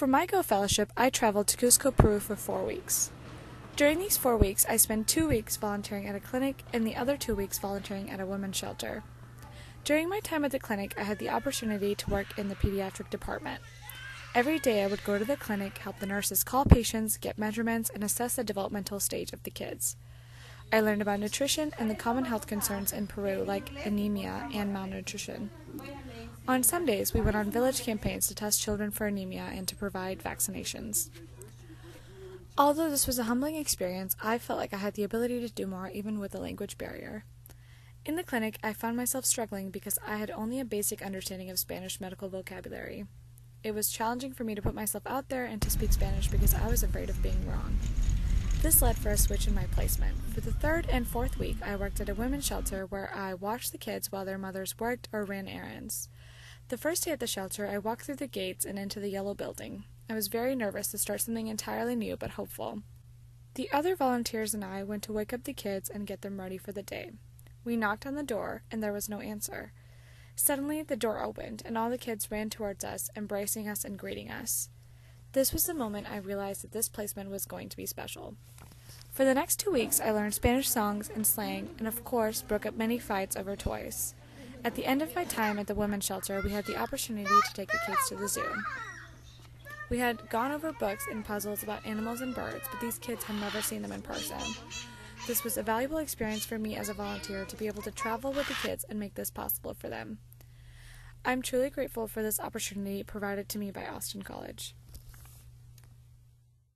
For my GO fellowship, I traveled to Cusco, Peru for 4 weeks. During these 4 weeks, I spent 2 weeks volunteering at a clinic and the other 2 weeks volunteering at a women's shelter. During my time at the clinic, I had the opportunity to work in the pediatric department. Every day I would go to the clinic, help the nurses call patients, get measurements, and assess the developmental stage of the kids. I learned about nutrition and the common health concerns in Peru like anemia and malnutrition. On some days, we went on village campaigns to test children for anemia and to provide vaccinations. Although this was a humbling experience, I felt like I had the ability to do more even with the language barrier. In the clinic, I found myself struggling because I had only a basic understanding of Spanish medical vocabulary. It was challenging for me to put myself out there and to speak Spanish because I was afraid of being wrong. This led for a switch in my placement. For the 3rd and 4th week, I worked at a women's shelter where I watched the kids while their mothers worked or ran errands. The first day at the shelter, I walked through the gates and into the yellow building. I was very nervous to start something entirely new but hopeful. The other volunteers and I went to wake up the kids and get them ready for the day. We knocked on the door, and there was no answer. Suddenly, the door opened, and all the kids ran towards us, embracing us and greeting us. This was the moment I realized that this placement was going to be special. For the next 2 weeks, I learned Spanish songs and slang, and of course, broke up many fights over toys. At the end of my time at the women's shelter, we had the opportunity to take the kids to the zoo. We had gone over books and puzzles about animals and birds, but these kids had never seen them in person. This was a valuable experience for me as a volunteer to be able to travel with the kids and make this possible for them. I'm truly grateful for this opportunity provided to me by Austin College.